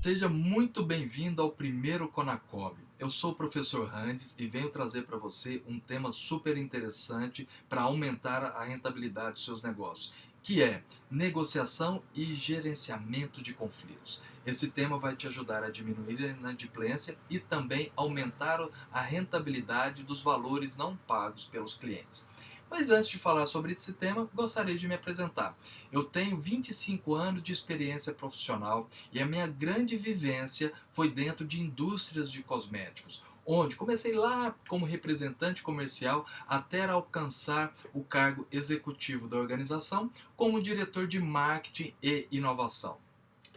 Seja muito bem-vindo ao primeiro Conacob. Eu sou o professor Randes e venho trazer para você um tema super interessante para aumentar a rentabilidade dos seus negócios, que é negociação e gerenciamento de conflitos. Esse tema vai te ajudar a diminuir a inadimplência e também aumentar a rentabilidade dos valores não pagos pelos clientes. Mas antes de falar sobre esse tema, gostaria de me apresentar. Eu tenho 25 anos de experiência profissional e a minha grande vivência foi dentro de indústrias de cosméticos, onde comecei lá como representante comercial até alcançar o cargo executivo da organização como diretor de marketing e inovação.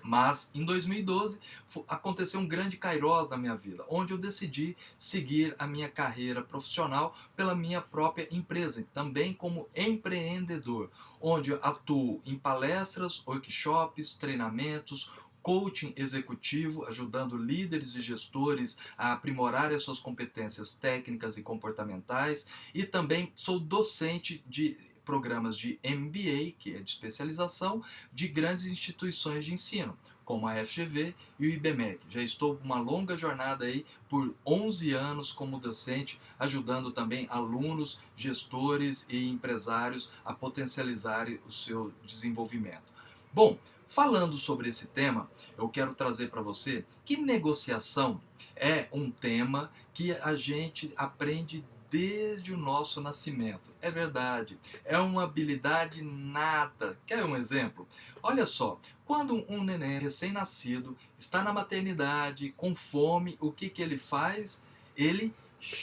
Mas em 2012 aconteceu um grande kairós na minha vida, onde eu decidi seguir a minha carreira profissional pela minha própria empresa, também como empreendedor, onde eu atuo em palestras, workshops, treinamentos, coaching executivo, ajudando líderes e gestores a aprimorar as suas competências técnicas e comportamentais, e também sou docente de programas de MBA, que é de especialização, de grandes instituições de ensino, como a FGV e o IBMEC. Já estou uma longa jornada aí por 11 anos como docente, ajudando também alunos, gestores e empresários a potencializarem o seu desenvolvimento. Bom, falando sobre esse tema, eu quero trazer para você que negociação é um tema que a gente aprende desde o nosso nascimento. É verdade, é uma habilidade nata. Quer um exemplo? Olha só, quando um neném recém-nascido está na maternidade, com fome, o que ele faz? Ele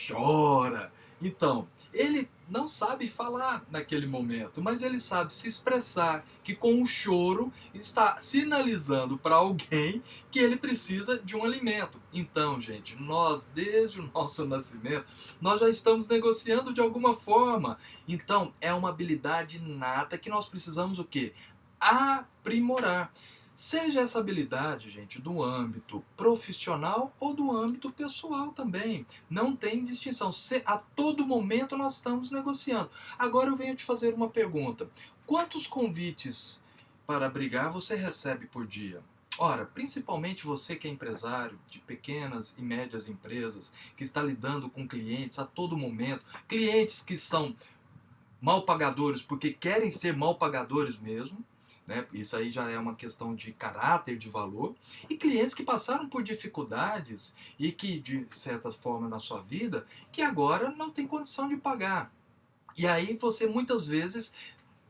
chora. Então, ele não sabe falar naquele momento, mas ele sabe se expressar, que com o choro está sinalizando para alguém que ele precisa de um alimento. Então, gente, nós, desde o nosso nascimento, nós já estamos negociando de alguma forma. Então, é uma habilidade nata que nós precisamos o quê? Aprimorar. Seja essa habilidade, gente, do âmbito profissional ou do âmbito pessoal também. Não tem distinção. A todo momento nós estamos negociando. Agora eu venho te fazer uma pergunta. Quantos convites para brigar você recebe por dia? Ora, principalmente você que é empresário de pequenas e médias empresas, que está lidando com clientes a todo momento, clientes que são mal pagadores porque querem ser mal pagadores mesmo, né? Isso aí já é uma questão de caráter, de valor, e clientes que passaram por dificuldades e que, de certa forma, na sua vida, que agora não tem condição de pagar. E aí você muitas vezes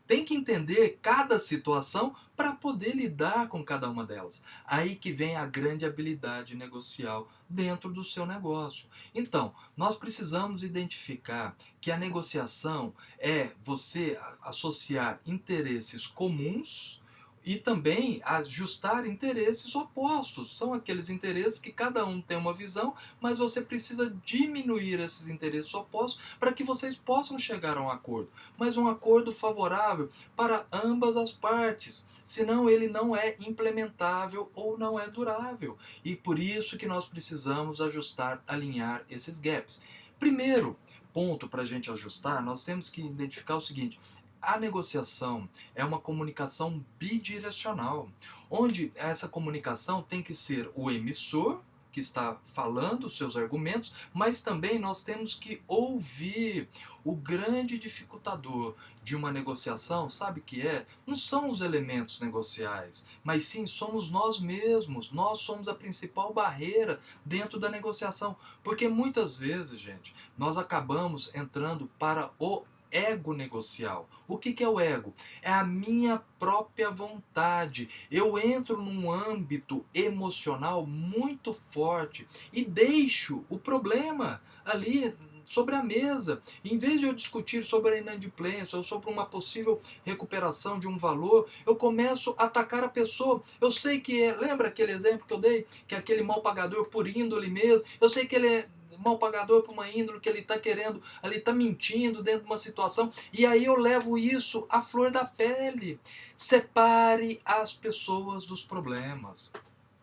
tem que entender cada situação para poder lidar com cada uma delas. Aí que vem a grande habilidade negocial dentro do seu negócio. Então, nós precisamos identificar que a negociação é você associar interesses comuns e também ajustar interesses opostos. São aqueles interesses que cada um tem uma visão, mas você precisa diminuir esses interesses opostos para que vocês possam chegar a um acordo. Mas um acordo favorável para ambas as partes. Senão ele não é implementável ou não é durável. E por isso que nós precisamos ajustar, alinhar esses gaps. Primeiro ponto para a gente ajustar, nós temos que identificar o seguinte: a negociação é uma comunicação bidirecional, onde essa comunicação tem que ser o emissor, que está falando os seus argumentos, mas também nós temos que ouvir. O grande dificultador de uma negociação, sabe o que é? Não são os elementos negociais, mas sim somos nós mesmos. Nós somos a principal barreira dentro da negociação, porque muitas vezes, gente, nós acabamos entrando para o ego negocial. O que é o ego? É a minha própria vontade. Eu entro num âmbito emocional muito forte e deixo o problema ali sobre a mesa. Em vez de eu discutir sobre a inadimplência ou sobre uma possível recuperação de um valor, eu começo a atacar a pessoa. Eu sei que lembra aquele exemplo que eu dei? Que é aquele mal pagador por índole mesmo. Eu sei que ele é mal pagador por uma índole, que ele está querendo, ele está mentindo dentro de uma situação, e aí eu levo isso à flor da pele. Separe as pessoas dos problemas.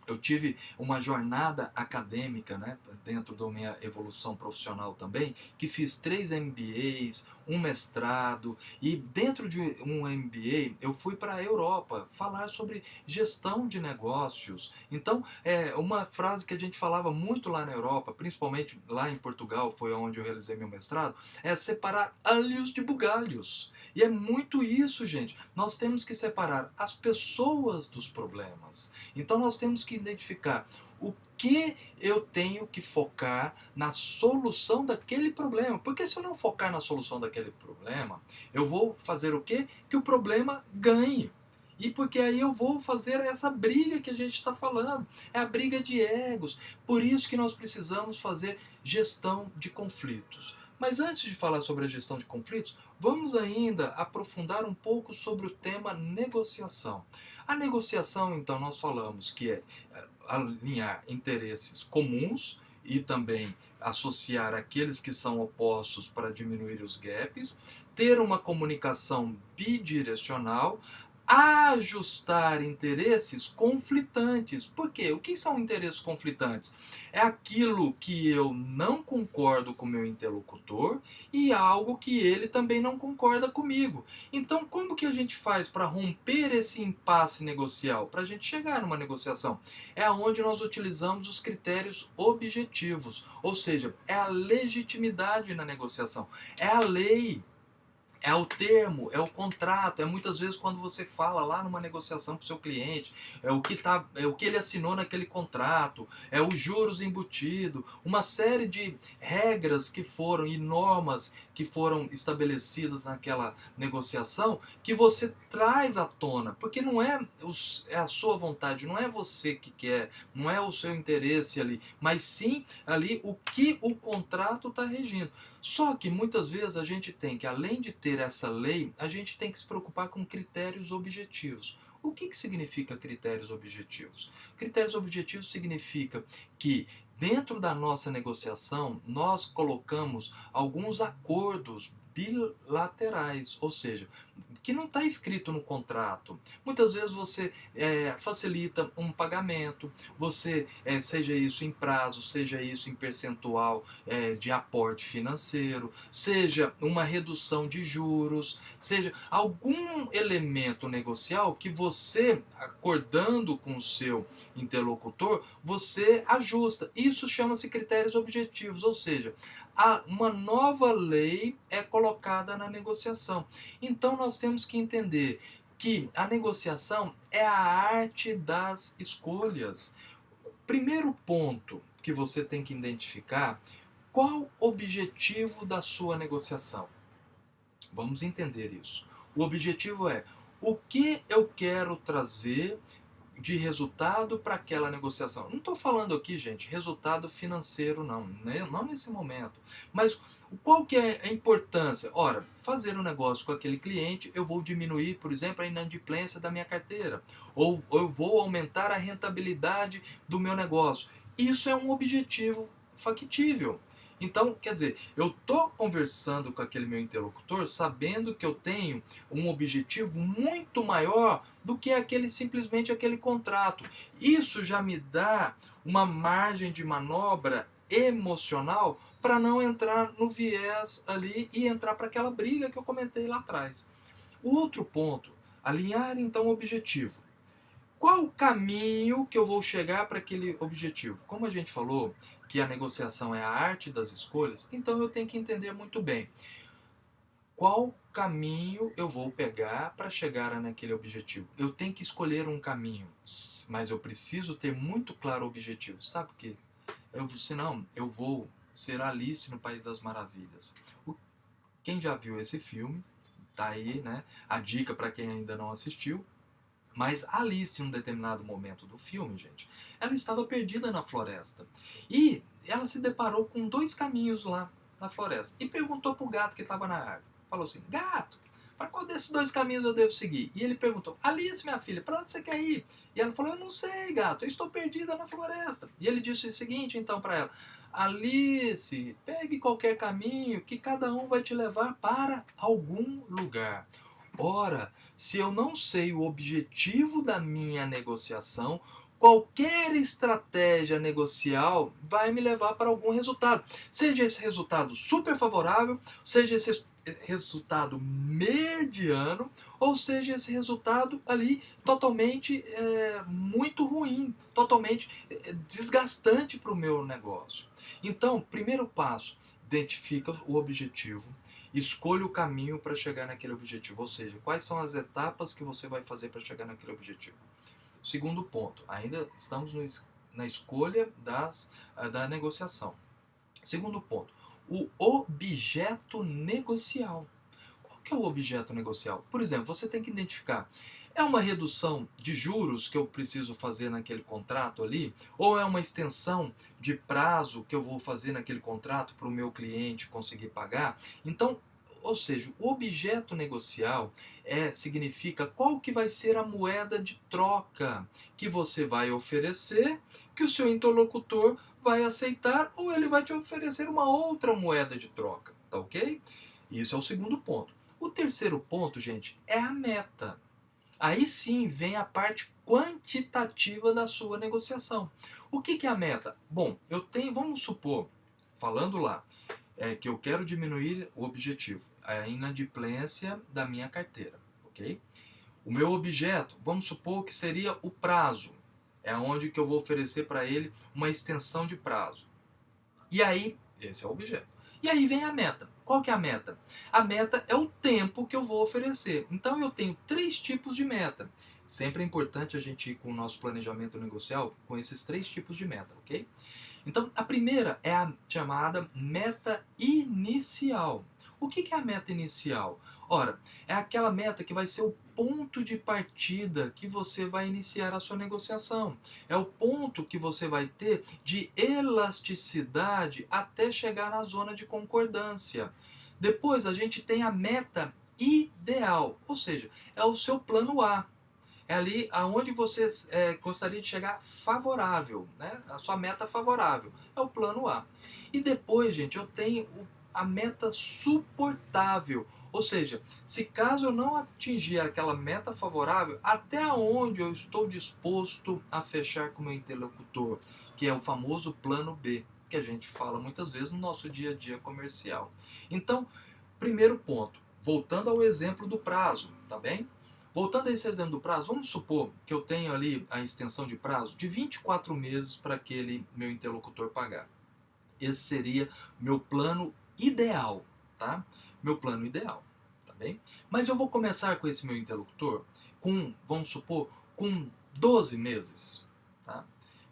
Eu tive uma jornada acadêmica, né, dentro da minha evolução profissional também, que fiz 3 MBAs, um mestrado, e dentro de um MBA eu fui para a Europa falar sobre gestão de negócios. Então, uma frase que a gente falava muito lá na Europa, principalmente lá em Portugal, foi onde eu realizei meu mestrado, é separar alhos de bugalhos. E é muito isso, gente. Nós temos que separar as pessoas dos problemas. Então nós temos que identificar o que eu tenho que focar na solução daquele problema. Porque se eu não focar na solução daquele problema, eu vou fazer o quê? Que o problema ganhe. E porque aí eu vou fazer essa briga que a gente está falando. É a briga de egos. Por isso que nós precisamos fazer gestão de conflitos. Mas antes de falar sobre a gestão de conflitos, vamos ainda aprofundar um pouco sobre o tema negociação. A negociação, então, nós falamos que é alinhar interesses comuns e também associar aqueles que são opostos para diminuir os gaps, ter uma comunicação bidirecional, ajustar interesses conflitantes. Por quê? O que são interesses conflitantes? É aquilo que eu não concordo com o meu interlocutor e algo que ele também não concorda comigo. Então, como que a gente faz para romper esse impasse negocial? Para a gente chegar numa negociação? É onde nós utilizamos os critérios objetivos, ou seja, é a legitimidade na negociação, é a lei. É o termo, é o contrato, é muitas vezes quando você fala lá numa negociação com o seu cliente, é o que ele assinou naquele contrato, é os juros embutido, uma série de regras que foram e normas que foram estabelecidas naquela negociação que você traz à tona, porque não é, é a sua vontade, não é você que quer, não é o seu interesse ali, mas sim ali o que o contrato está regindo. Só que muitas vezes a gente tem que, além de ter essa lei, a gente tem que se preocupar com critérios objetivos. O que significa critérios objetivos? Critérios objetivos significa que dentro da nossa negociação nós colocamos alguns acordos bilaterais, ou seja, que não está escrito no contrato. Muitas vezes você facilita um pagamento, você, seja isso em prazo, seja isso em percentual de aporte financeiro, seja uma redução de juros, seja algum elemento negocial que você, acordando com o seu interlocutor, você ajusta. Isso chama-se critérios objetivos, ou seja, uma nova lei é colocada na negociação. Então nós temos que entender que a negociação é a arte das escolhas. Primeiro ponto que você tem que identificar: qual o objetivo da sua negociação? Vamos entender isso. O objetivo é o que eu quero trazer de resultado para aquela negociação. Não estou falando aqui, gente, resultado financeiro, não, né? Não nesse momento. Mas qual que é a importância? Ora, fazer um negócio com aquele cliente, eu vou diminuir, por exemplo, a inadimplência da minha carteira. Ou eu vou aumentar a rentabilidade do meu negócio. Isso é um objetivo factível. Então, quer dizer, eu estou conversando com aquele meu interlocutor sabendo que eu tenho um objetivo muito maior do que simplesmente aquele contrato. Isso já me dá uma margem de manobra emocional para não entrar no viés ali e entrar para aquela briga que eu comentei lá atrás. O outro ponto, alinhar então o objetivo. Qual o caminho que eu vou chegar para aquele objetivo? Como a gente falou que a negociação é a arte das escolhas, então eu tenho que entender muito bem qual caminho eu vou pegar para chegar naquele objetivo. Eu tenho que escolher um caminho, mas eu preciso ter muito claro o objetivo. Sabe por quê? Senão eu vou ser Alice no País das Maravilhas. Quem já viu esse filme, tá aí, né? A dica para quem ainda não assistiu. Mas Alice, em um determinado momento do filme, gente, ela estava perdida na floresta. E ela se deparou com 2 caminhos lá na floresta. E perguntou para o gato que estava na árvore. Falou assim: gato, para qual desses 2 caminhos eu devo seguir? E ele perguntou: Alice, minha filha, para onde você quer ir? E ela falou: eu não sei, gato, eu estou perdida na floresta. E ele disse o seguinte então para ela: Alice, pegue qualquer caminho que cada um vai te levar para algum lugar. Ora, se eu não sei o objetivo da minha negociação, qualquer estratégia negocial vai me levar para algum resultado. Seja esse resultado super favorável, seja esse resultado mediano, ou seja esse resultado ali totalmente muito ruim, totalmente desgastante para o meu negócio. Então, primeiro passo, identifica o objetivo, escolha o caminho para chegar naquele objetivo, ou seja, quais são as etapas que você vai fazer para chegar naquele objetivo. Segundo ponto, ainda estamos na escolha da negociação. Segundo ponto, o objeto negocial. Qual que é o objeto negocial? Por exemplo, você tem que identificar, é uma redução de juros que eu preciso fazer naquele contrato ali? Ou é uma extensão de prazo que eu vou fazer naquele contrato para o meu cliente conseguir pagar? Então, ou seja, o objeto negocial significa qual que vai ser a moeda de troca que você vai oferecer, que o seu interlocutor vai aceitar, ou ele vai te oferecer uma outra moeda de troca, tá ok? Isso é o segundo ponto. O terceiro ponto, gente, é a meta. Aí sim vem a parte quantitativa da sua negociação. O que é a meta? Bom, vamos supor, falando lá, que eu quero diminuir o objetivo, a inadimplência da minha carteira, ok? O meu objeto, vamos supor que seria o prazo, é onde que eu vou oferecer para ele uma extensão de prazo. E aí, esse é o objeto. E aí vem a meta. Qual que é a meta? A meta é o tempo que eu vou oferecer. Então eu tenho 3 tipos de meta. Sempre é importante a gente ir com o nosso planejamento negocial com esses 3 tipos de meta, ok? Então, a primeira é a chamada meta inicial. O que é a meta inicial? Ora, é aquela meta que vai ser o ponto de partida que você vai iniciar a sua negociação. É o ponto que você vai ter de elasticidade até chegar na zona de concordância. Depois a gente tem a meta ideal, ou seja, é o seu plano A. É ali aonde você gostaria de chegar favorável, né? A sua meta favorável. É o plano A. E depois, gente, eu tenho a meta suportável. Ou seja, se caso eu não atingir aquela meta favorável, até onde eu estou disposto a fechar com o meu interlocutor, que é o famoso plano B, que a gente fala muitas vezes no nosso dia a dia comercial. Então, primeiro ponto, voltando ao exemplo do prazo, tá bem? Voltando a esse exemplo do prazo, vamos supor que eu tenho ali a extensão de prazo de 24 meses para aquele meu interlocutor pagar. Esse seria meu plano ideal, tá? Meu plano ideal, tá bem? Mas eu vou começar com esse meu interlocutor com, vamos supor, com 12 meses, tá?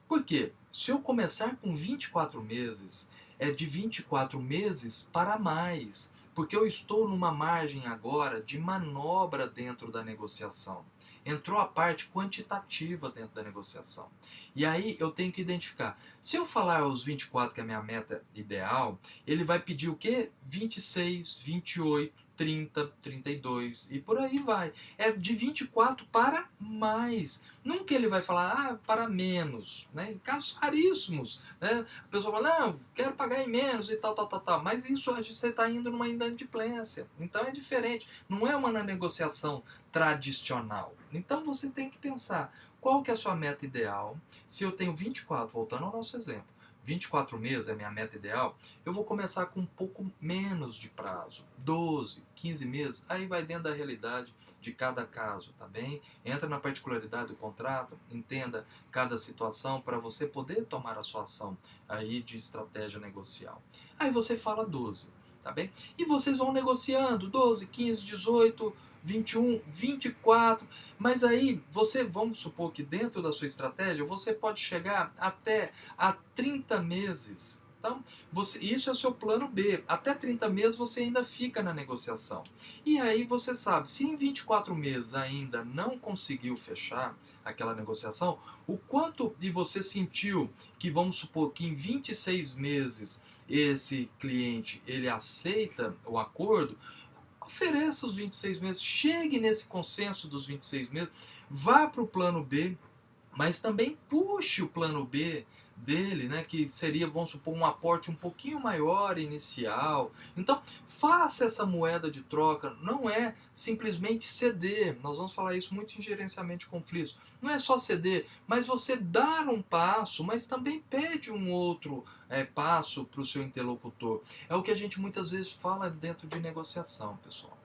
Por quê? Se eu começar com 24 meses, é de 24 meses para mais, porque eu estou numa margem agora de manobra dentro da negociação. Entrou a parte quantitativa dentro da negociação. E aí eu tenho que identificar. Se eu falar aos 24, que é a minha meta ideal, ele vai pedir o quê? 26, 28, 30, 32 e por aí vai. É de 24 para mais. Nunca ele vai falar, para menos. Né? Em casos raríssimos. Né? A pessoa fala, não, quero pagar em menos e tal, tal, tal, tal. Mas isso você está indo numa inadimplência. Então é diferente. Não é uma negociação tradicional. Então você tem que pensar, qual que é a sua meta ideal? Se eu tenho 24, voltando ao nosso exemplo, 24 meses é a minha meta ideal, eu vou começar com um pouco menos de prazo, 12, 15 meses, aí vai dentro da realidade de cada caso, tá bem? Entra na particularidade do contrato, entenda cada situação para você poder tomar a sua ação aí de estratégia negocial. Aí você fala 12, tá bem? E vocês vão negociando 12, 15, 18, 21, 24, mas aí você, vamos supor que dentro da sua estratégia, você pode chegar até a 30 meses. Então, isso é o seu plano B. Até 30 meses você ainda fica na negociação. E aí você sabe, se em 24 meses ainda não conseguiu fechar aquela negociação, o quanto de você sentiu que, vamos supor, que em 26 meses esse cliente ele aceita o acordo, ofereça os 26 meses, chegue nesse consenso dos 26 meses, vá para o plano B, mas também puxe o plano B dele, né, que seria, vamos supor, um aporte um pouquinho maior inicial. Então, faça essa moeda de troca, não é simplesmente ceder. Nós vamos falar isso muito em gerenciamento de conflitos. Não é só ceder, mas você dar um passo, mas também pede um outro passo para o seu interlocutor. É o que a gente muitas vezes fala dentro de negociação, pessoal.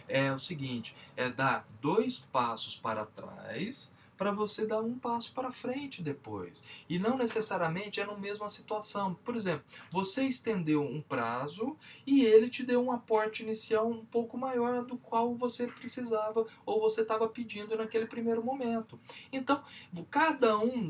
É o seguinte, é dar 2 passos para trás para você dar um passo para frente depois. E não necessariamente é na mesma situação. Por exemplo, você estendeu um prazo e ele te deu um aporte inicial um pouco maior do qual você precisava ou você estava pedindo naquele primeiro momento. Então,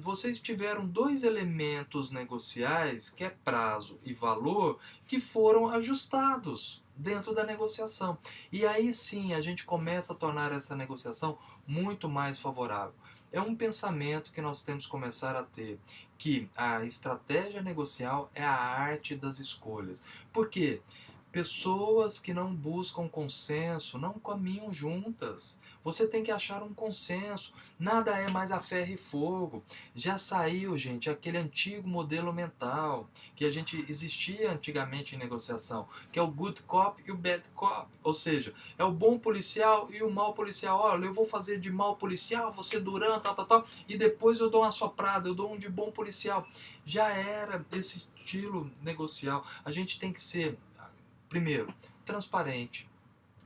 vocês tiveram 2 elementos negociais, que é prazo e valor, que foram ajustados dentro da negociação. E aí sim a gente começa a tornar essa negociação muito mais favorável. É um pensamento que nós temos que começar a ter, que a estratégia negocial é a arte das escolhas. Por quê? Pessoas que não buscam consenso não caminham juntas. Você tem que achar um consenso. Nada é mais a ferro e fogo. Já saiu, gente, aquele antigo modelo mental que a gente existia antigamente em negociação, que é o good cop e o bad cop. Ou seja, é o bom policial e o mau policial. Olha, eu vou fazer de mau policial, você durão, tal, tal, tal, e depois eu dou uma soprada, eu dou um de bom policial. Já era esse estilo negocial. A gente tem que ser, primeiro, transparente.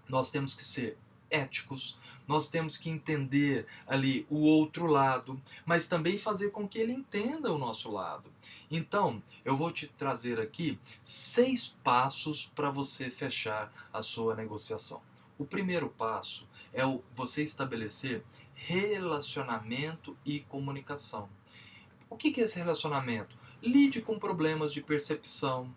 Nós temos que ser éticos, nós temos que entender ali o outro lado, mas também fazer com que ele entenda o nosso lado. Então, eu vou te trazer aqui 6 passos para você fechar a sua negociação. O primeiro passo é você estabelecer relacionamento e comunicação. O que é esse relacionamento? Lide com problemas de percepção,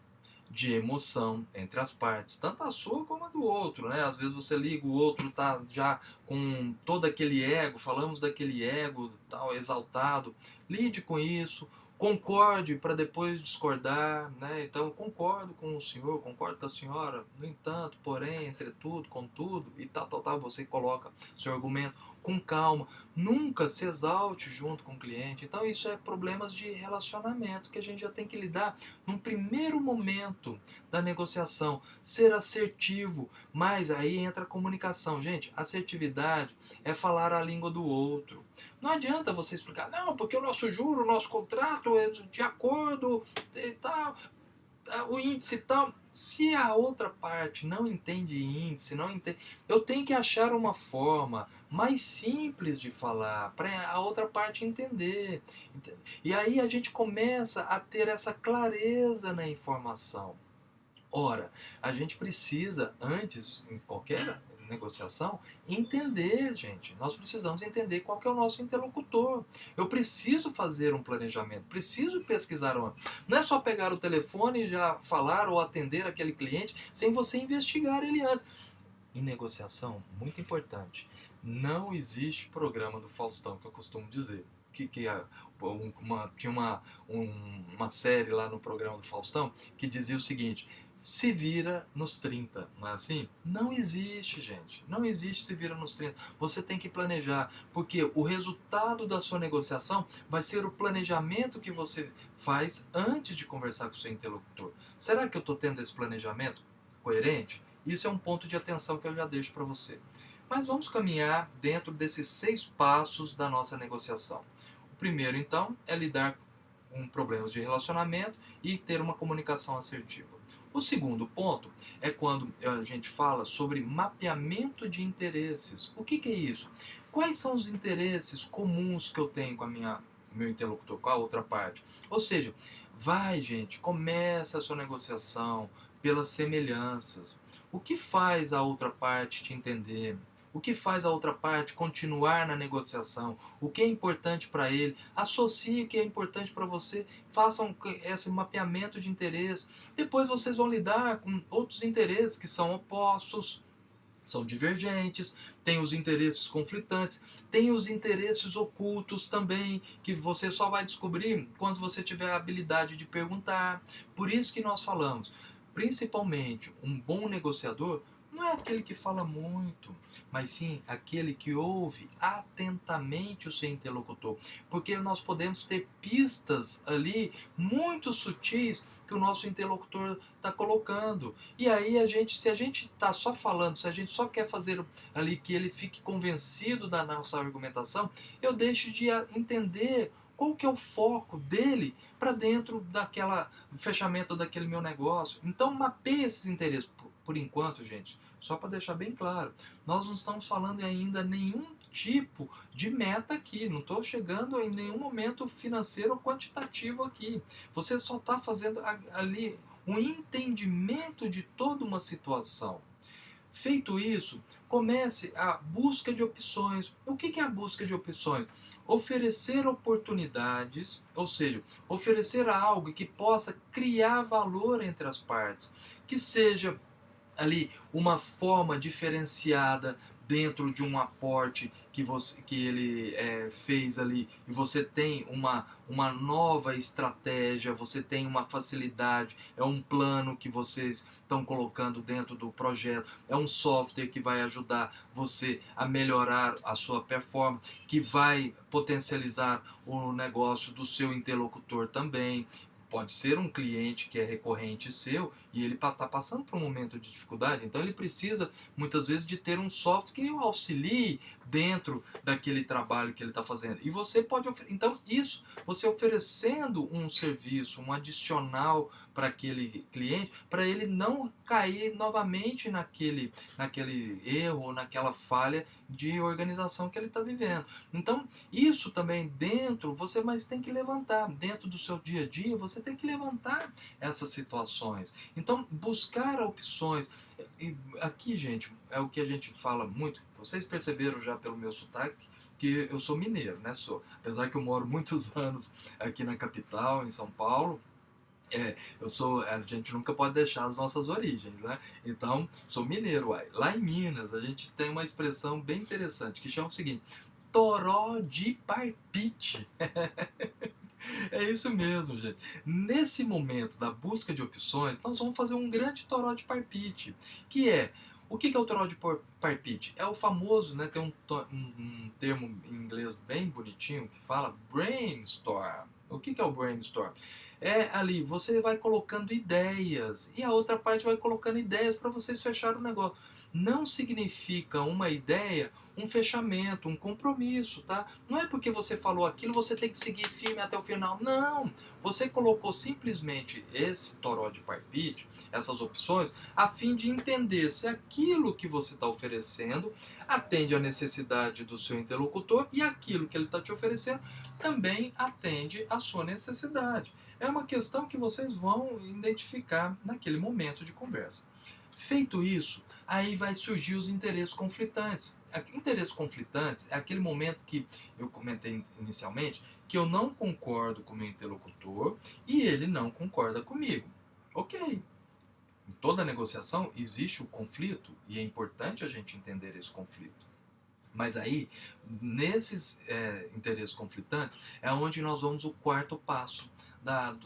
de emoção entre as partes, tanto a sua como a do outro, né? Às vezes você liga, o outro tá já com todo aquele ego, falamos daquele ego tal exaltado. Lide com isso, concorde para depois discordar, né? Então concordo com o senhor, concordo com a senhora, no entanto, porém, entretudo, contudo e tal, tal, tal, você coloca seu argumento com calma, nunca se exalte junto com o cliente. Então isso é problemas de relacionamento que a gente já tem que lidar num primeiro momento da negociação, ser assertivo, mas aí entra a comunicação. Gente, assertividade é falar a língua do outro. Não adianta você explicar, não, porque o nosso juro, o nosso contrato é de acordo e tal, o índice e tal. Se a outra parte não entende índice, não entende, eu tenho que achar uma forma mais simples de falar para a outra parte entender. E aí a gente começa a ter essa clareza na informação. Ora, a gente precisa, antes, em qualquer negociação, entender, gente. Nós precisamos entender qual que é o nosso interlocutor. Eu preciso fazer um planejamento, preciso pesquisar uma. Não é só pegar o telefone e já falar ou atender aquele cliente sem você investigar ele antes. Em negociação, muito importante, não existe programa do Faustão, que eu costumo dizer. Tinha uma série lá no programa do Faustão que dizia o seguinte: se vira nos 30, não é assim? Não existe, gente. Não existe se vira nos 30. Você tem que planejar, porque o resultado da sua negociação vai ser o planejamento que você faz antes de conversar com o seu interlocutor. Será que eu estou tendo esse planejamento coerente? Isso é um ponto de atenção que eu já deixo para você. Mas vamos caminhar dentro desses 6 passos da nossa negociação. O primeiro, então, é lidar com problemas de relacionamento e ter uma comunicação assertiva. O segundo ponto é quando a gente fala sobre mapeamento de interesses. O que é isso? Quais são os interesses comuns que eu tenho com meu interlocutor, com a outra parte? Ou seja, vai, gente, começa a sua negociação pelas semelhanças. O que faz a outra parte te entender? O que faz a outra parte continuar na negociação? O que é importante para ele? Associe o que é importante para você. Façam esse mapeamento de interesse. Depois vocês vão lidar com outros interesses que são opostos, são divergentes, tem os interesses conflitantes, tem os interesses ocultos também, que você só vai descobrir quando você tiver a habilidade de perguntar. Por isso que nós falamos, principalmente um bom negociador não é aquele que fala muito, mas sim aquele que ouve atentamente o seu interlocutor. Porque nós podemos ter pistas ali muito sutis que o nosso interlocutor está colocando. E aí se a gente está só falando, se a gente só quer fazer ali que ele fique convencido da nossa argumentação, eu deixo de entender qual que é o foco dele para dentro daquela do fechamento daquele meu negócio. Então mapeie esses interesses. Por enquanto, gente, só para deixar bem claro, nós não estamos falando ainda nenhum tipo de meta aqui, não estou chegando em nenhum momento financeiro ou quantitativo aqui. Você só está fazendo ali um entendimento de toda uma situação. Feito isso, comece a busca de opções. O que é a busca de opções? Oferecer oportunidades, ou seja, oferecer algo que possa criar valor entre as partes, que seja ali uma forma diferenciada dentro de um aporte que ele fez ali, e você tem uma nova estratégia, você tem uma facilidade, é um plano que vocês estão colocando dentro do projeto, é um software que vai ajudar você a melhorar a sua performance, que vai potencializar o negócio do seu interlocutor também. Pode ser um cliente que é recorrente seu e ele está passando por um momento de dificuldade, então ele precisa muitas vezes de ter um software que o auxilie dentro daquele trabalho que ele está fazendo. E você pode então isso, você oferecendo um serviço, um adicional para aquele cliente, para ele não cair novamente naquele erro, naquela falha de organização que ele está vivendo. Então isso também você mais tem que levantar dentro do seu dia a dia, você tem que levantar essas situações. Então, buscar opções. E aqui, gente, é o que a gente fala muito. Vocês perceberam já pelo meu sotaque que eu sou mineiro, né? Apesar que eu moro muitos anos aqui na capital, em São Paulo. A gente nunca pode deixar as nossas origens, né? Então, sou mineiro, uai. Lá em Minas, a gente tem uma expressão bem interessante que chama o seguinte: toró de parpite. É isso mesmo, gente. Nesse momento da busca de opções, nós vamos fazer um grande toró de parpite, que é o que é o toró de parpite? É o famoso, né, tem um termo em inglês bem bonitinho que fala brainstorm. O que é o brainstorm? É ali, você vai colocando ideias e a outra parte vai colocando ideias para vocês fecharem o negócio. Não significa uma ideia um fechamento, um compromisso, tá? Não é porque você falou aquilo, você tem que seguir firme até o final. Não! Você colocou simplesmente esse toró de parpite, essas opções, a fim de entender se aquilo que você está oferecendo atende à necessidade do seu interlocutor e aquilo que ele está te oferecendo também atende à sua necessidade. É uma questão que vocês vão identificar naquele momento de conversa. Feito isso, aí vai surgir os interesses conflitantes. Interesses conflitantes é aquele momento que eu comentei inicialmente, que eu não concordo com o meu interlocutor e ele não concorda comigo. Ok. Em toda negociação existe o conflito e é importante a gente entender esse conflito. Mas aí, nesses interesses conflitantes, é onde nós vamos o quarto passo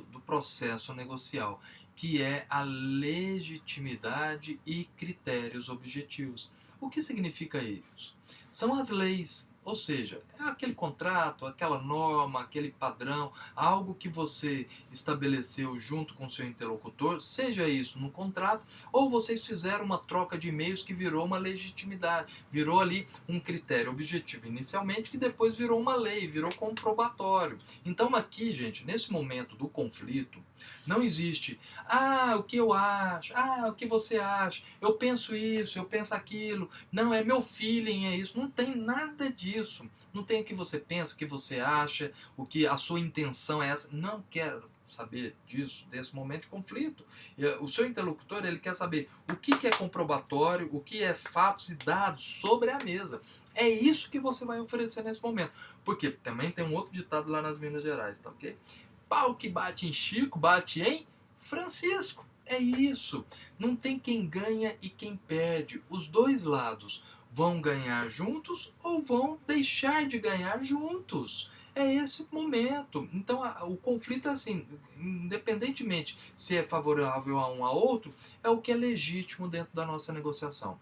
do processo negocial, que é a legitimidade e critérios objetivos. O que significa isso? São as leis, ou seja, é aquele contrato, aquela norma, aquele padrão, algo que você estabeleceu junto com o seu interlocutor, seja isso no contrato, ou vocês fizeram uma troca de e-mails que virou uma legitimidade, virou ali um critério objetivo inicialmente, que depois virou uma lei, virou comprobatório. Então aqui, gente, nesse momento do conflito, não existe, o que eu acho, o que você acha, eu penso isso, eu penso aquilo, não, é meu feeling, é isso, não tem nada disso, não tem o que você pensa, o que você acha, o que a sua intenção é essa, não quero saber disso, desse momento de conflito. O seu interlocutor, ele quer saber o que é comprobatório, o que é fatos e dados sobre a mesa. É isso que você vai oferecer nesse momento. Porque também tem um outro ditado lá nas Minas Gerais, tá ok? Pau que bate em Chico, bate em Francisco. É isso. Não tem quem ganha e quem perde. Os dois lados vão ganhar juntos ou vão deixar de ganhar juntos. É esse o momento. Então o conflito é assim, independentemente se é favorável a um a outro, é o que é legítimo dentro da nossa negociação.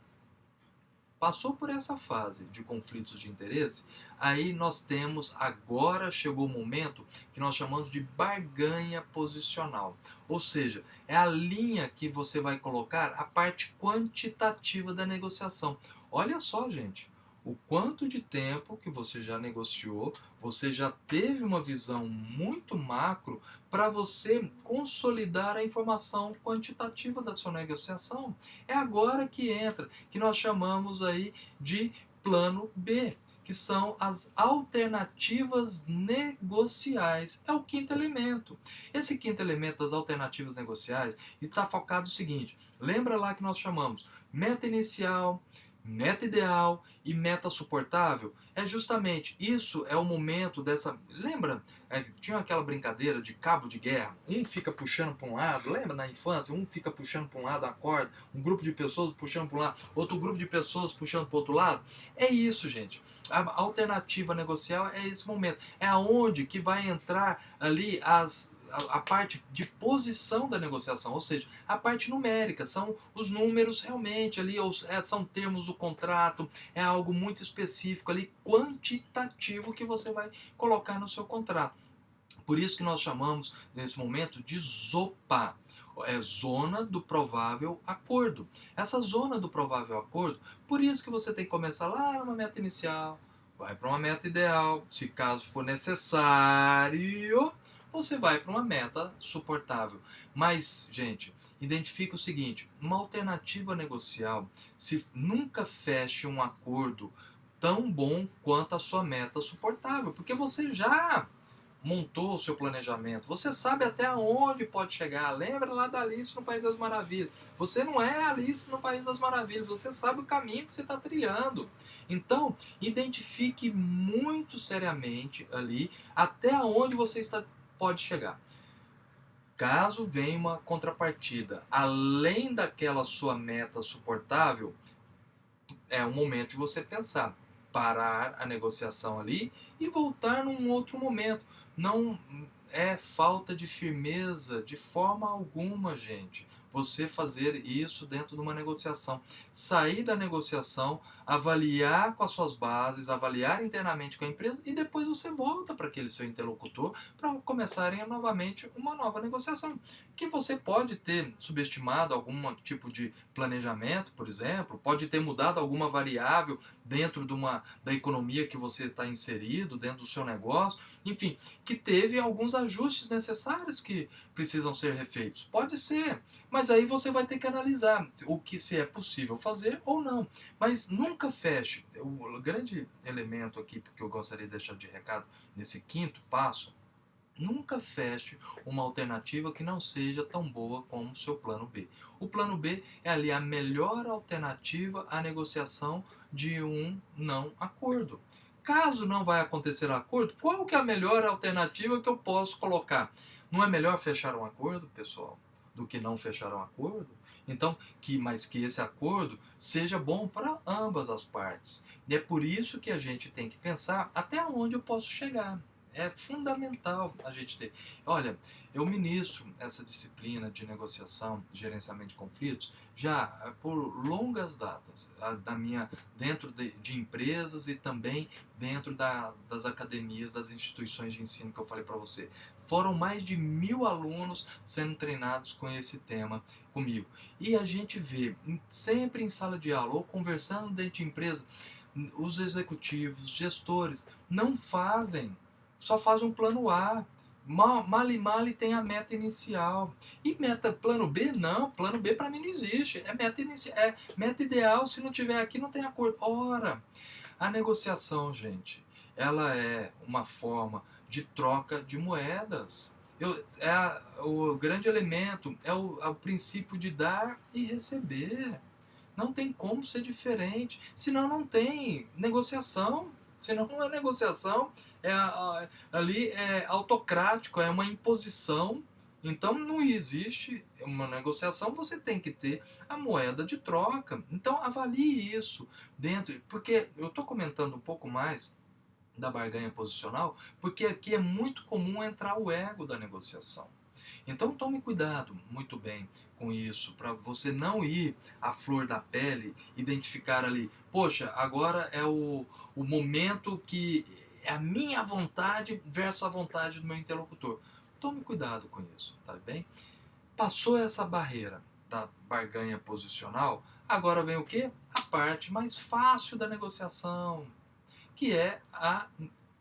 Passou por essa fase de conflitos de interesse, aí nós temos, agora chegou o momento que nós chamamos de barganha posicional. Ou seja, é a linha que você vai colocar a parte quantitativa da negociação. Olha só, gente, o quanto de tempo que você já negociou, você já teve uma visão muito macro para você consolidar a informação quantitativa da sua negociação. É agora que entra, que nós chamamos aí de plano B, que são as alternativas negociais. É o quinto elemento. Esse quinto elemento das alternativas negociais está focado no seguinte: lembra lá que nós chamamos meta inicial, meta ideal e meta suportável? É justamente isso, é o momento dessa. Lembra? Tinha aquela brincadeira de cabo de guerra, um fica puxando para um lado, lembra na infância? Um fica puxando para um lado a corda, um grupo de pessoas puxando para um lado, outro grupo de pessoas puxando para o outro lado. É isso, gente. A alternativa negocial é esse momento. É aonde que vai entrar ali a parte de posição da negociação, ou seja, a parte numérica, são os números realmente ali, são termos do contrato, é algo muito específico ali, quantitativo que você vai colocar no seu contrato. Por isso que nós chamamos, nesse momento, de ZOPA. É zona do provável acordo. Essa zona do provável acordo, por isso que você tem que começar lá numa meta inicial, vai para uma meta ideal, se caso for necessário, você vai para uma meta suportável. Mas, gente, identifique o seguinte: uma alternativa negocial, se nunca feche um acordo tão bom quanto a sua meta suportável, porque você já montou o seu planejamento, você sabe até onde pode chegar. Lembra lá da Alice no País das Maravilhas? Você não é Alice no País das Maravilhas, você sabe o caminho que você está trilhando. Então, identifique muito seriamente ali até onde você pode chegar. Caso venha uma contrapartida além daquela sua meta suportável, é o momento de você pensar, parar a negociação ali e voltar num outro momento. Não é falta de firmeza de forma alguma, gente, você fazer isso dentro de uma negociação. Sair da negociação, avaliar com as suas bases, avaliar internamente com a empresa e depois você volta para aquele seu interlocutor para começarem novamente uma nova negociação. Que você pode ter subestimado algum tipo de planejamento, por exemplo, pode ter mudado alguma variável dentro da economia que você está inserido, dentro do seu negócio, enfim, que teve alguns ajustes necessários que precisam ser refeitos. Pode ser, mas aí você vai ter que analisar o que se é possível fazer ou não. Mas nunca feche. O grande elemento aqui que eu gostaria de deixar de recado nesse quinto passo: nunca feche uma alternativa que não seja tão boa como o seu plano B. O plano B é ali a melhor alternativa à negociação de um não acordo. Caso não vai acontecer acordo, qual que é a melhor alternativa que eu posso colocar? Não é melhor fechar um acordo, pessoal, do que não fechar um acordo? Então, mas que esse acordo seja bom para ambas as partes. E é por isso que a gente tem que pensar até onde eu posso chegar. É fundamental a gente ter. Olha, eu ministro essa disciplina de negociação, gerenciamento de conflitos, já por longas datas, dentro de empresas e também dentro das academias, das instituições de ensino que eu falei para você. Foram mais de 1000 alunos sendo treinados com esse tema comigo. E a gente vê, sempre em sala de aula ou conversando dentro de empresa, os executivos, gestores, não fazem, só faz um plano A. Mali tem a meta inicial. E plano B? Não, plano B para mim não existe. É meta inicial, é meta ideal, se não tiver aqui não tem acordo. Ora, a negociação, gente, ela é uma forma de troca de moedas. O grande elemento é o princípio de dar e receber. Não tem como ser diferente, senão não tem negociação. Senão não é negociação, ali é autocrático, é uma imposição. Então não existe uma negociação, você tem que ter a moeda de troca. Então avalie isso dentro, porque eu estou comentando um pouco mais da barganha posicional, porque aqui é muito comum entrar o ego da negociação. Então tome cuidado muito bem com isso, para você não ir à flor da pele, identificar ali, poxa, agora é o momento que é a minha vontade versus a vontade do meu interlocutor. Tome cuidado com isso, tá bem? Passou essa barreira da barganha posicional, agora vem o quê? A parte mais fácil da negociação, que é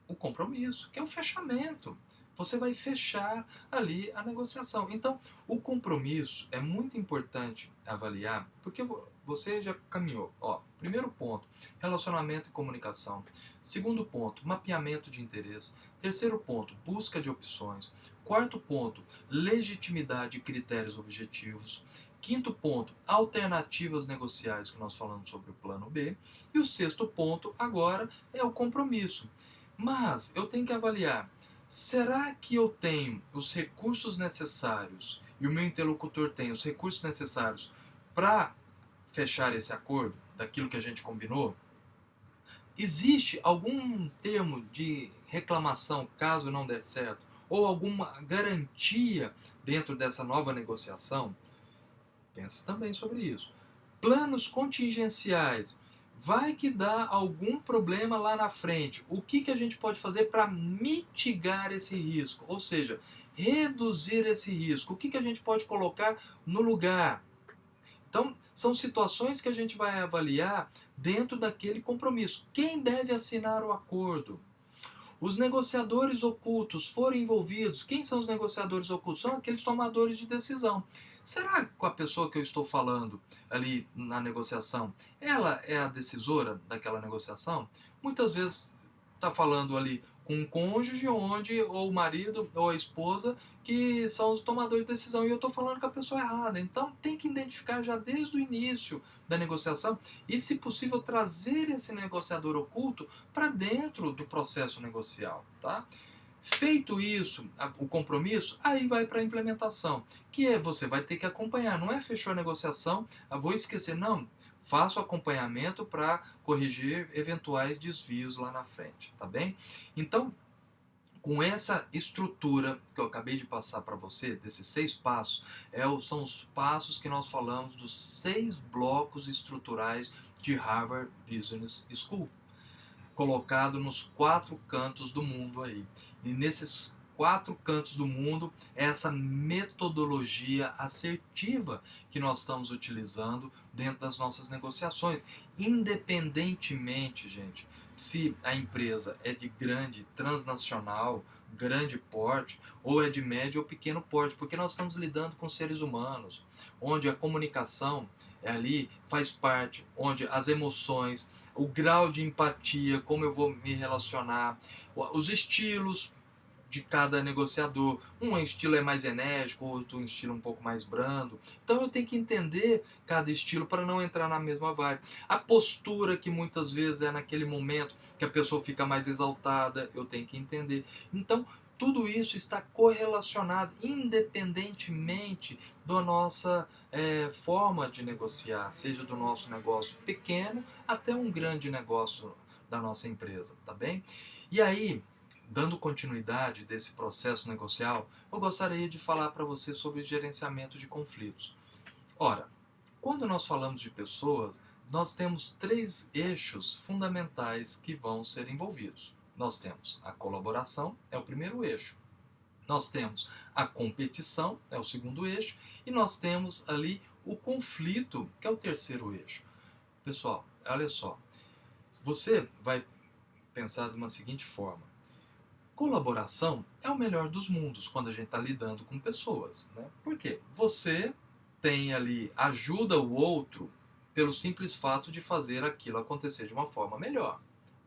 o compromisso, que é o fechamento. Você vai fechar ali a negociação. Então, o compromisso é muito importante avaliar, porque você já caminhou. Ó, primeiro ponto, relacionamento e comunicação. Segundo ponto, mapeamento de interesse. Terceiro ponto, busca de opções. Quarto ponto, legitimidade e critérios objetivos. Quinto ponto, alternativas negociais, que nós falamos sobre o plano B. E o sexto ponto, agora, é o compromisso. Mas eu tenho que avaliar, será que eu tenho os recursos necessários e o meu interlocutor tem os recursos necessários para fechar esse acordo daquilo que a gente combinou? Existe algum termo de reclamação caso não der certo? Ou alguma garantia dentro dessa nova negociação? Pense também sobre isso. Planos contingenciais. Vai que dá algum problema lá na frente. O que a gente pode fazer para mitigar esse risco? Ou seja, reduzir esse risco. O que a gente pode colocar no lugar? Então, são situações que a gente vai avaliar dentro daquele compromisso. Quem deve assinar o acordo? Os negociadores ocultos forem envolvidos. Quem são os negociadores ocultos? São aqueles tomadores de decisão. Será que com a pessoa que eu estou falando ali na negociação, ela é a decisora daquela negociação? Muitas vezes está falando ali com um cônjuge, onde ou o marido ou a esposa que são os tomadores de decisão, e eu estou falando com a pessoa errada. Então tem que identificar já desde o início da negociação e, se possível, trazer esse negociador oculto para dentro do processo negocial, tá? Feito isso, o compromisso, aí vai para a implementação, que é você vai ter que acompanhar, não é fechou a negociação, vou esquecer, não, faça o acompanhamento para corrigir eventuais desvios lá na frente, tá bem? Então, com essa estrutura que eu acabei de passar para você, desses 6 passos, são os passos que nós falamos dos 6 blocos estruturais de Harvard Business School, colocado nos 4 cantos do mundo aí. E nesses 4 cantos do mundo, essa metodologia assertiva que nós estamos utilizando dentro das nossas negociações, independentemente, gente, se a empresa é de grande, transnacional, grande porte, ou é de médio ou pequeno porte, porque nós estamos lidando com seres humanos, onde a comunicação ali faz parte, onde as emoções, o grau de empatia, como eu vou me relacionar, os estilos de cada negociador. Um estilo é mais enérgico, outro um estilo um pouco mais brando. Então eu tenho que entender cada estilo para não entrar na mesma vibe. A postura, que muitas vezes é naquele momento que a pessoa fica mais exaltada, eu tenho que entender. Então tudo isso está correlacionado, independentemente da nossa forma de negociar, seja do nosso negócio pequeno até um grande negócio da nossa empresa, tá bem? E aí, dando continuidade desse processo negocial, eu gostaria de falar para você sobre gerenciamento de conflitos. Ora, quando nós falamos de pessoas, nós temos 3 eixos fundamentais que vão ser envolvidos. Nós temos a colaboração, é o primeiro eixo. Nós temos a competição, é o segundo eixo. E nós temos ali o conflito, que é o terceiro eixo. Pessoal, olha só. Você vai pensar de uma seguinte forma. Colaboração é o melhor dos mundos quando a gente está lidando com pessoas, né? Por quê? Você tem ali, ajuda o outro pelo simples fato de fazer aquilo acontecer de uma forma melhor.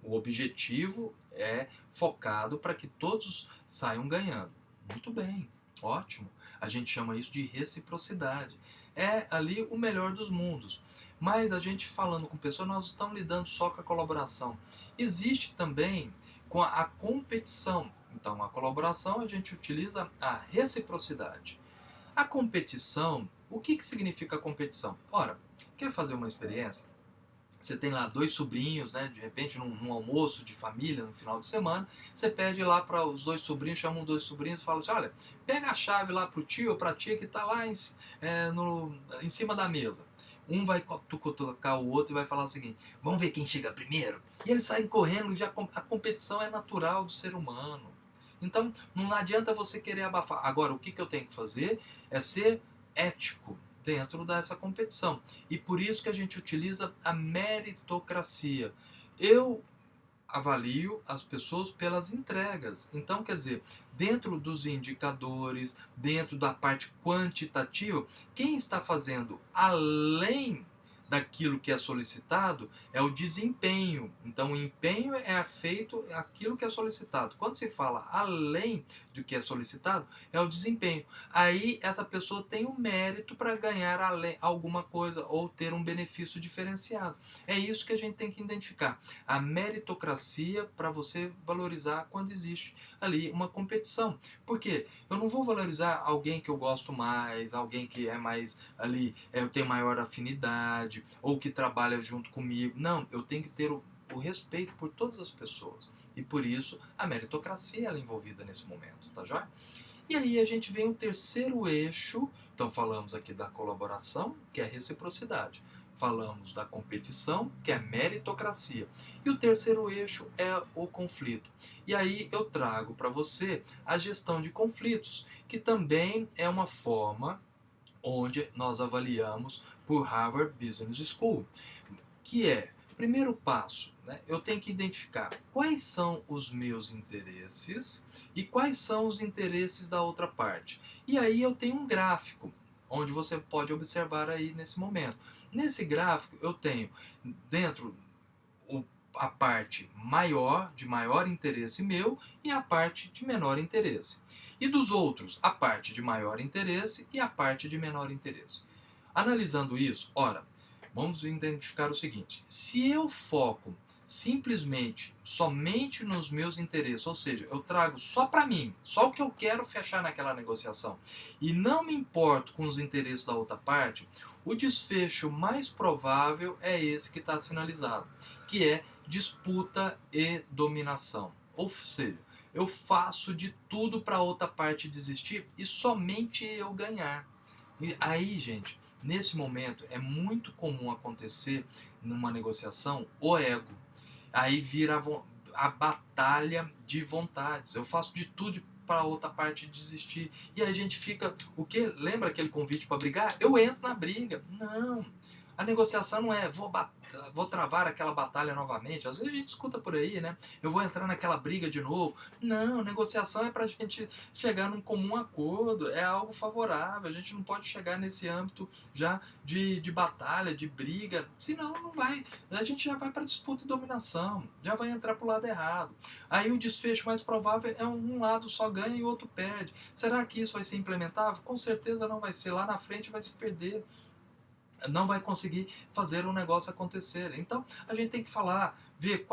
O objetivo é focado para que todos saiam ganhando. Muito bem, ótimo. A gente chama isso de reciprocidade. É ali o melhor dos mundos. Mas a gente falando com pessoas, nós estamos lidando só com a colaboração. Existe também com a competição. Então, a colaboração, a gente utiliza a reciprocidade. A competição, o que significa a competição? Ora, quer fazer uma experiência? Você tem lá dois sobrinhos, né? De repente num almoço de família no final de semana, você pede lá para os dois sobrinhos, chamam dois sobrinhos e fala assim: olha, pega a chave lá pro tio ou pra tia que está lá em cima da mesa. Um vai cutucar o outro e vai falar o seguinte: vamos ver quem chega primeiro? E eles saem correndo, já a competição é natural do ser humano. Então não adianta você querer abafar. Agora, o que eu tenho que fazer é ser ético dentro dessa competição. E por isso que a gente utiliza a meritocracia. Eu avalio as pessoas pelas entregas. Então, quer dizer, dentro dos indicadores, dentro da parte quantitativa, quem está fazendo além daquilo que é solicitado é o desempenho. Então, o empenho é feito aquilo que é solicitado. Quando se fala além do que é solicitado, é o desempenho. Aí essa pessoa tem o mérito para ganhar alguma coisa ou ter um benefício diferenciado. É isso que a gente tem que identificar. A meritocracia para você valorizar quando existe ali uma competição. Por quê? Eu não vou valorizar alguém que eu gosto mais, alguém que é mais ali, eu tenho maior afinidade, ou que trabalha junto comigo. Não, eu tenho que ter o respeito por todas as pessoas. E por isso a meritocracia ela é envolvida nesse momento, tá joia? E aí a gente vem o terceiro eixo, então falamos aqui da colaboração, que é a reciprocidade. Falamos da competição, que é a meritocracia. E o terceiro eixo é o conflito. E aí eu trago para você a gestão de conflitos, que também é uma forma onde nós avaliamos por Harvard Business School, que é, primeiro passo, né, eu tenho que identificar quais são os meus interesses e quais são os interesses da outra parte. E aí eu tenho um gráfico, onde você pode observar aí nesse momento. Nesse gráfico eu tenho dentro a parte maior, de maior interesse meu, e a parte de menor interesse. E dos outros, a parte de maior interesse e a parte de menor interesse. Analisando isso, ora, vamos identificar o seguinte: se eu foco simplesmente, somente nos meus interesses, ou seja, eu trago só para mim, só o que eu quero fechar naquela negociação, e não me importo com os interesses da outra parte, o desfecho mais provável é esse que está sinalizado, que é disputa e dominação. Ou seja, eu faço de tudo para a outra parte desistir e somente eu ganhar. E aí, gente, nesse momento é muito comum acontecer numa negociação o ego. Aí vira a batalha de vontades. Eu faço de tudo para a outra parte desistir. E aí a gente fica, o que? Lembra aquele convite para brigar? Eu entro na briga. Não. A negociação não é vou travar aquela batalha novamente. Às vezes a gente escuta por aí, né? Eu vou entrar naquela briga de novo. Não, negociação é para a gente chegar num comum acordo. É algo favorável. A gente não pode chegar nesse âmbito já de batalha, de briga. Senão não vai. A gente já vai para disputa e dominação. Já vai entrar para o lado errado. Aí o desfecho mais provável é um lado só ganha e o outro perde. Será que isso vai ser implementável? Com certeza não vai ser. Lá na frente vai se perder, não vai conseguir fazer o negócio acontecer. Então a gente tem que falar, ver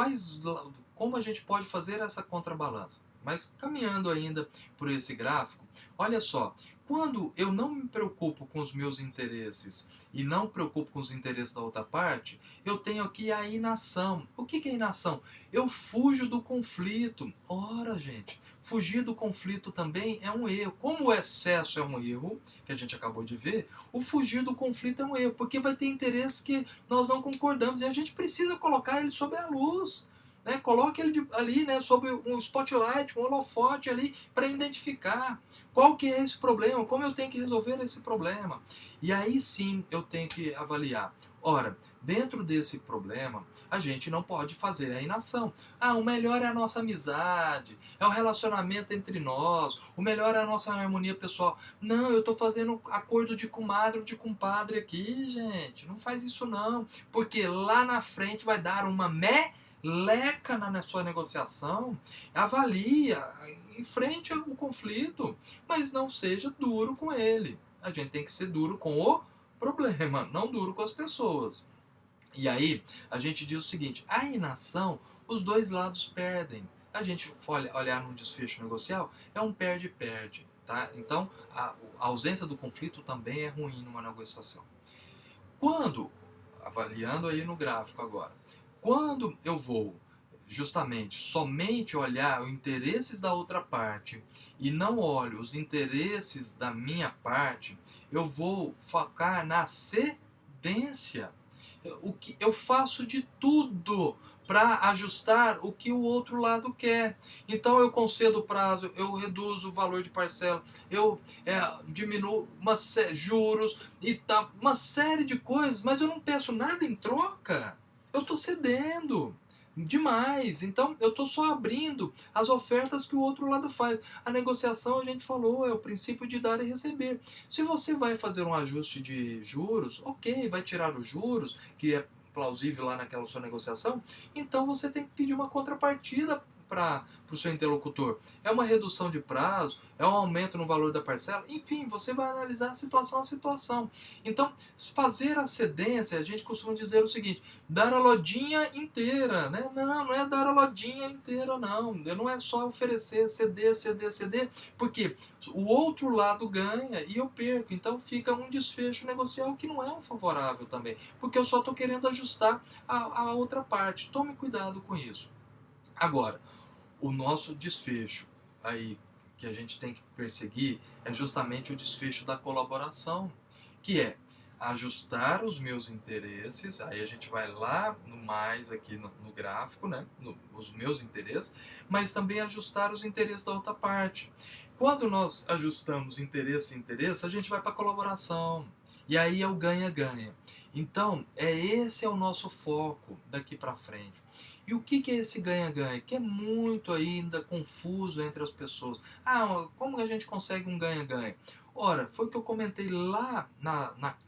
como a gente pode fazer essa contrabalança. Mas caminhando ainda por esse gráfico, olha só, quando eu não me preocupo com os meus interesses e não me preocupo com os interesses da outra parte, eu tenho aqui a inação. O que é inação? Eu fujo do conflito. Ora, gente, fugir do conflito também é um erro. Como o excesso é um erro, que a gente acabou de ver, o fugir do conflito é um erro, porque vai ter interesses que nós não concordamos e a gente precisa colocar ele sob a luz. Né? Coloque ele ali, né, sob um spotlight, um holofote ali para identificar qual que é esse problema, como eu tenho que resolver esse problema. E aí sim eu tenho que avaliar. Ora, dentro desse problema, a gente não pode fazer a inação. Ah, o melhor é a nossa amizade, é o relacionamento entre nós, o melhor é a nossa harmonia pessoal. Não, eu estou fazendo acordo de comadre ou de compadre aqui, gente. Não faz isso não, porque lá na frente vai dar uma meleca na sua negociação. Avalia, enfrente o conflito, mas não seja duro com ele. A gente tem que ser duro com o problema, não duro com as pessoas. E aí a gente diz o seguinte: a inação, os dois lados perdem. A gente olhar num desfecho negocial, é um perde-perde. Tá? Então a ausência do conflito também é ruim numa negociação. Quando avaliando aí no gráfico agora. Quando eu vou justamente somente olhar os interesses da outra parte e não olho os interesses da minha parte, eu vou focar na cedência. O que eu faço de tudo para ajustar o que o outro lado quer. Então eu concedo o prazo, eu reduzo o valor de parcela, eu diminuo juros e tal, uma série de coisas, mas eu não peço nada em troca. Eu estou cedendo demais. Então eu estou só abrindo as ofertas que o outro lado faz. A negociação, a gente falou, é o princípio de dar e receber. Se você vai fazer um ajuste de juros, ok, vai tirar os juros, que é plausível lá naquela sua negociação, então você tem que pedir uma contrapartida para o seu interlocutor. É uma redução de prazo, é um aumento no valor da parcela, enfim, você vai analisar a situação a situação. Então, fazer a cedência, a gente costuma dizer o seguinte: dar a lodinha inteira, né? Não é dar a lodinha inteira, não. Não é só oferecer, ceder, ceder, ceder, porque o outro lado ganha e eu perco. Então fica um desfecho negocial que não é um favorável também, porque eu só estou querendo ajustar a outra parte. Tome cuidado com isso. Agora, o nosso desfecho aí que a gente tem que perseguir é justamente o desfecho da colaboração, que é ajustar os meus interesses. Aí a gente vai lá no mais aqui no gráfico, né? Os meus interesses, mas também ajustar os interesses da outra parte. Quando nós ajustamos interesse e interesse, a gente vai para a colaboração. E aí é o ganha-ganha. Então, esse é o nosso foco daqui para frente. E o que é esse ganha-ganha? Que é muito ainda confuso entre as pessoas. Ah, como a gente consegue um ganha-ganha? Ora, foi o que eu comentei lá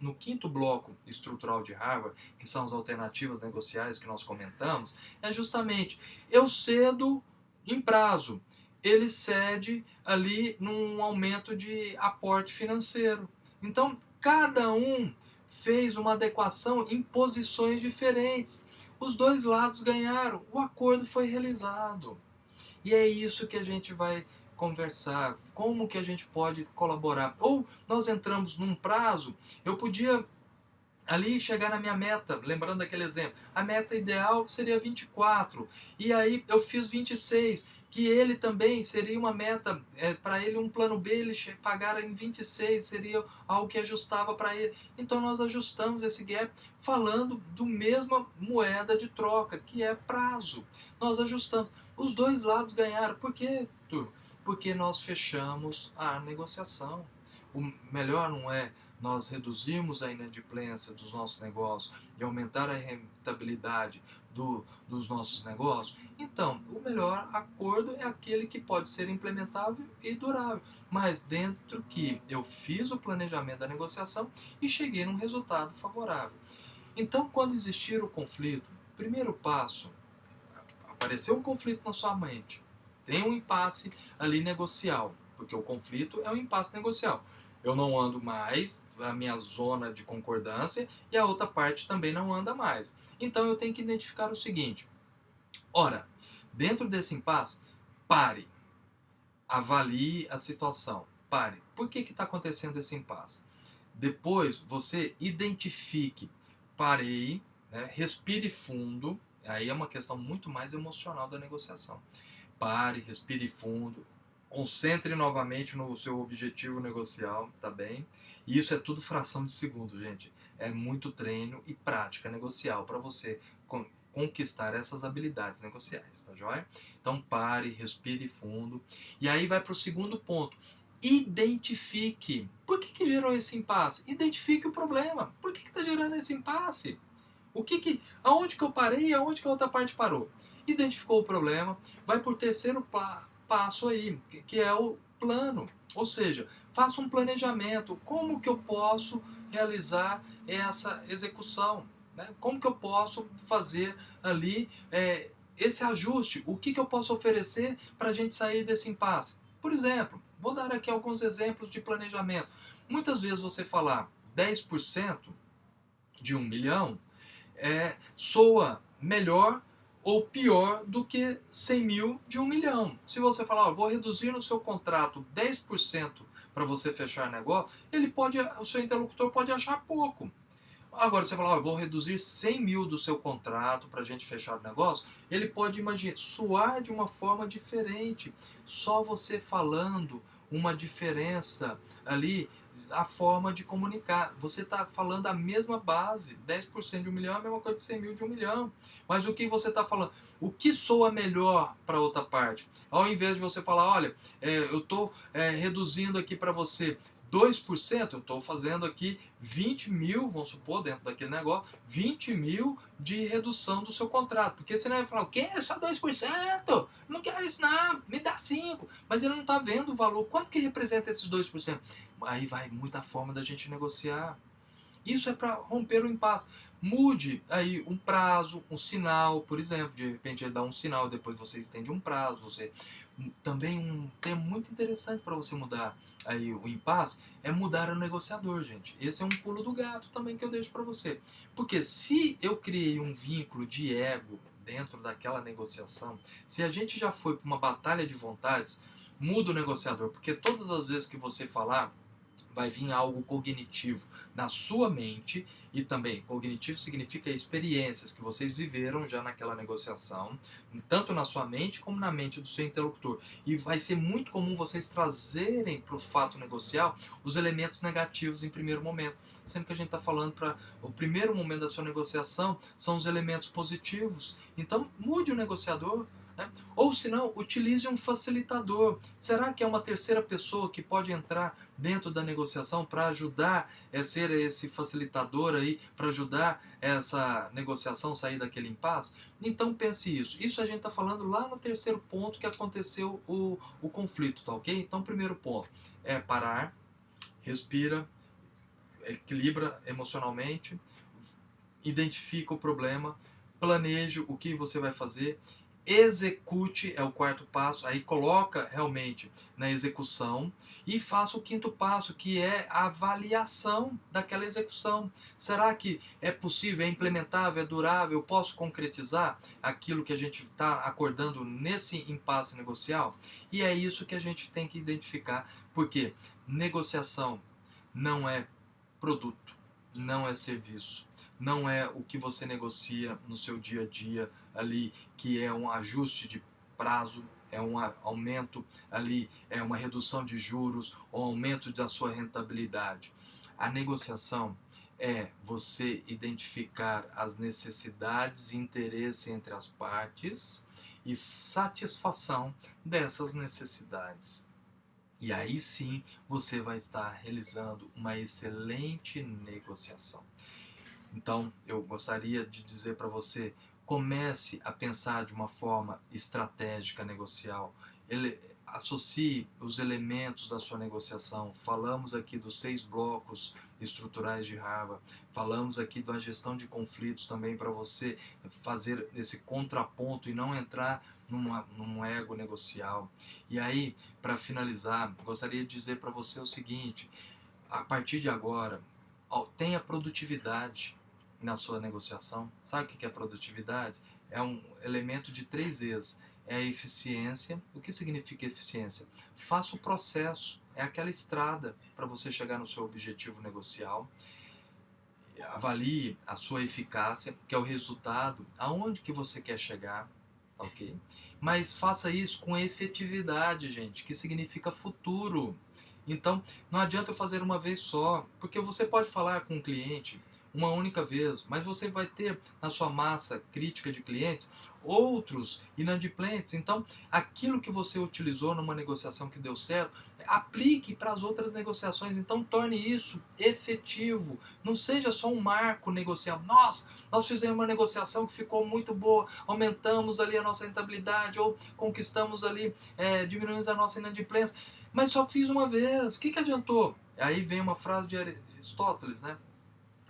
no quinto bloco estrutural de Harvard, que são as alternativas negociais que nós comentamos, é justamente, eu cedo em prazo, ele cede ali num aumento de aporte financeiro. Então, cada um fez uma adequação em posições diferentes. Os dois lados ganharam, o acordo foi realizado. E é isso que a gente vai conversar, como que a gente pode colaborar. Ou nós entramos num prazo, eu podia ali chegar na minha meta, lembrando aquele exemplo, a meta ideal seria 24, e aí eu fiz 26, que ele também seria uma meta, para ele um plano B, ele pagar em 26, seria algo que ajustava para ele. Então nós ajustamos esse gap falando do mesma moeda de troca, que é prazo. Nós ajustamos. Os dois lados ganharam. Por quê, turma? Porque nós fechamos a negociação. O melhor não é nós reduzirmos a inadimplência dos nossos negócios e aumentar a rentabilidade dos nossos negócios, então o melhor acordo é aquele que pode ser implementável e durável, mas dentro que eu fiz o planejamento da negociação e cheguei num resultado favorável. Então, quando existir o conflito, primeiro passo, apareceu um conflito na sua mente, tem um impasse ali negocial, porque o conflito é um impasse negocial. Eu não ando mais na minha zona de concordância e a outra parte também não anda mais. Então eu tenho que identificar o seguinte: ora, dentro desse impasse, pare, avalie a situação, pare. Por que está acontecendo esse impasse? Depois você identifique, parei, né, respire fundo, aí é uma questão muito mais emocional da negociação. Pare, respire fundo, concentre novamente no seu objetivo negocial, tá bem? E isso é tudo fração de segundo, gente. É muito treino e prática negocial para você conquistar essas habilidades negociais, tá joia? Então pare, respire fundo. E aí vai para o segundo ponto. Identifique. Por que gerou esse impasse? Identifique o problema. Por que está gerando esse impasse? Aonde que eu parei e aonde que a outra parte parou? Identificou o problema, vai por terceiro passo aí, que é o plano. Ou seja, faça um planejamento. Como que eu posso realizar essa execução? Né? Como que eu posso fazer ali esse ajuste? O que eu posso oferecer para a gente sair desse impasse? Por exemplo, vou dar aqui alguns exemplos de planejamento. Muitas vezes você falar 10% de 1 milhão soa melhor ou pior do que 100 mil de 1 milhão. Se você falar, vou reduzir no seu contrato 10% para você fechar negócio, o seu interlocutor pode achar pouco. Agora você fala, ó, eu vou reduzir 100 mil do seu contrato para a gente fechar o negócio. Ele pode, imaginar, soar de uma forma diferente. Só você falando uma diferença ali, a forma de comunicar. Você está falando a mesma base. 10% de 1 milhão é a mesma coisa de 100 mil de 1 milhão. Mas o que você está falando? O que soa melhor para outra parte? Ao invés de você falar, olha, eu estou reduzindo aqui para você 2%, eu estou fazendo aqui 20 mil, vamos supor, dentro daquele negócio, 20 mil de redução do seu contrato. Porque você não vai falar, o quê? Só 2%? Não quero isso não, me dá 5%. Mas ele não está vendo o valor. Quanto que representa esses 2%? Aí vai muita forma da gente negociar. Isso é para romper o impasse. Mude aí um prazo, um sinal, por exemplo, de repente ele dá um sinal, depois você estende um prazo. Você também um termo muito interessante para você mudar aí o impasse é mudar o negociador, gente. Esse é um pulo do gato também que eu deixo para você. Porque se eu criei um vínculo de ego dentro daquela negociação, se a gente já foi para uma batalha de vontades, muda o negociador, porque todas as vezes que você falar vai vir algo cognitivo na sua mente, e também cognitivo significa experiências que vocês viveram já naquela negociação, tanto na sua mente como na mente do seu interlocutor. E vai ser muito comum vocês trazerem para o fato negocial os elementos negativos em primeiro momento, sendo que a gente está falando para o primeiro momento da sua negociação são os elementos positivos. Então mude o negociador, né? Ou se não, utilize um facilitador. Será que é uma terceira pessoa que pode entrar dentro da negociação para ajudar, ser esse facilitador aí, para ajudar essa negociação a sair daquele impasse? Então pense isso. Isso a gente está falando lá no terceiro ponto que aconteceu o conflito, tá ok? Então primeiro ponto é parar, respira, equilibra emocionalmente, identifica o problema, planeje o que você vai fazer, execute é o quarto passo, aí coloca realmente na execução e faça o quinto passo, que é a avaliação daquela execução. Será que é possível, é implementável, é durável, eu posso concretizar aquilo que a gente está acordando nesse impasse negocial? E é isso que a gente tem que identificar, porque negociação não é produto, não é serviço, não é o que você negocia no seu dia a dia ali, que é um ajuste de prazo, é um aumento ali, é uma redução de juros, ou aumento da sua rentabilidade. A negociação é você identificar as necessidades e interesse entre as partes e satisfação dessas necessidades. E aí sim você vai estar realizando uma excelente negociação. Então eu gostaria de dizer para você, comece a pensar de uma forma estratégica negocial. Associe os elementos da sua negociação. Falamos aqui dos 6 blocos estruturais de Harvard. Falamos aqui da gestão de conflitos também, para você fazer esse contraponto e não entrar num ego negocial. E aí, para finalizar, gostaria de dizer para você o seguinte: a partir de agora, tenha produtividade na sua negociação. Sabe o que é produtividade? É um elemento de 3 E's. É a eficiência. O que significa eficiência? Faça o processo, é aquela estrada para você chegar no seu objetivo negocial. Avalie a sua eficácia, que é o resultado, aonde que você quer chegar, ok? Mas faça isso com efetividade, gente, que significa futuro. Então, não adianta eu fazer uma vez só, porque você pode falar com o cliente uma única vez, mas você vai ter na sua massa crítica de clientes outros inadimplentes. Então, aquilo que você utilizou numa negociação que deu certo, aplique para as outras negociações. Então, torne isso efetivo. Não seja só um marco negocial. Nossa, nós fizemos uma negociação que ficou muito boa, aumentamos ali a nossa rentabilidade, ou conquistamos ali, diminuímos a nossa inadimplência, mas só fiz uma vez, o que adiantou? Aí vem uma frase de Aristóteles, né?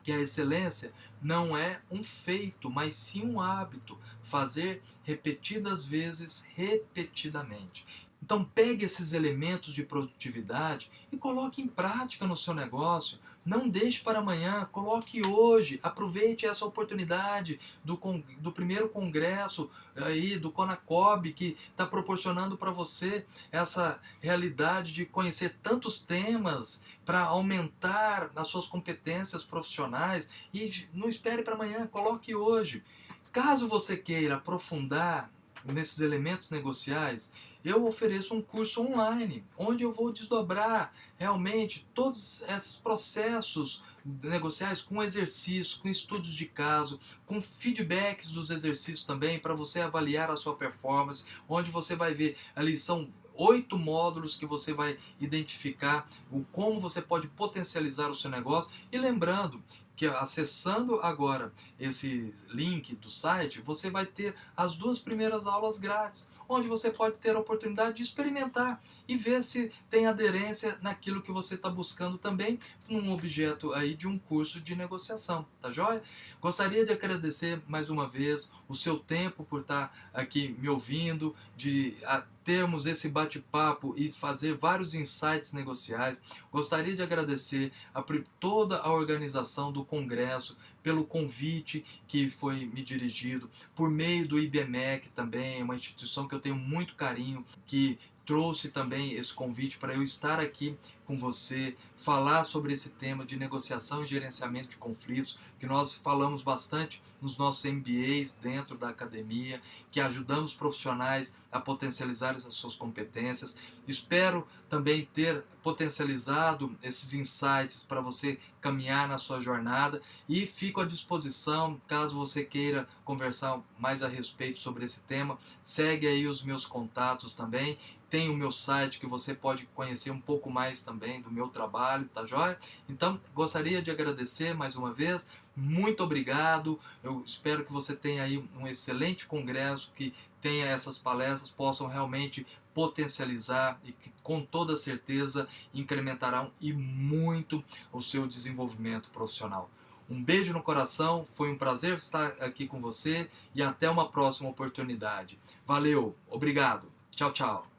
Que a excelência não é um feito, mas sim um hábito. Fazer repetidas vezes, repetidamente. Então pegue esses elementos de produtividade e coloque em prática no seu negócio. Não deixe para amanhã, coloque hoje. Aproveite essa oportunidade do primeiro congresso aí do Conacob, que está proporcionando para você essa realidade de conhecer tantos temas para aumentar as suas competências profissionais. E não espere para amanhã, coloque hoje. Caso você queira aprofundar nesses elementos negociais, eu ofereço um curso online, onde eu vou desdobrar realmente todos esses processos negociais com exercícios, com estudos de caso, com feedbacks dos exercícios também, para você avaliar a sua performance, onde você vai ver ali são 8 módulos que você vai identificar o como você pode potencializar o seu negócio. E lembrando que acessando agora esse link do site, você vai ter as 2 primeiras aulas grátis, onde você pode ter a oportunidade de experimentar e ver se tem aderência naquilo que você está buscando também, num objeto aí de um curso de negociação, tá joia? Gostaria de agradecer mais uma vez o seu tempo por estar aqui me ouvindo, de termos esse bate-papo e fazer vários insights negociais. Gostaria de agradecer a toda a organização do Congresso pelo convite que foi me dirigido, por meio do IBMEC também, uma instituição que eu tenho muito carinho, que trouxe também esse convite para eu estar aqui com você, falar sobre esse tema de negociação e gerenciamento de conflitos, que nós falamos bastante nos nossos MBAs dentro da academia, que ajudamos profissionais a potencializar essas suas competências. Espero também ter potencializado esses insights para você caminhar na sua jornada e fico à disposição caso você queira conversar mais a respeito sobre esse tema. Segue aí os meus contatos também. Tem o meu site que você pode conhecer um pouco mais também do meu trabalho, tá joia? Então, gostaria de agradecer mais uma vez. Muito obrigado. Eu espero que você tenha aí um excelente congresso, que tenha essas palestras, possam realmente potencializar e que com toda certeza incrementarão e muito o seu desenvolvimento profissional. Um beijo no coração, foi um prazer estar aqui com você e até uma próxima oportunidade. Valeu, obrigado, tchau, tchau.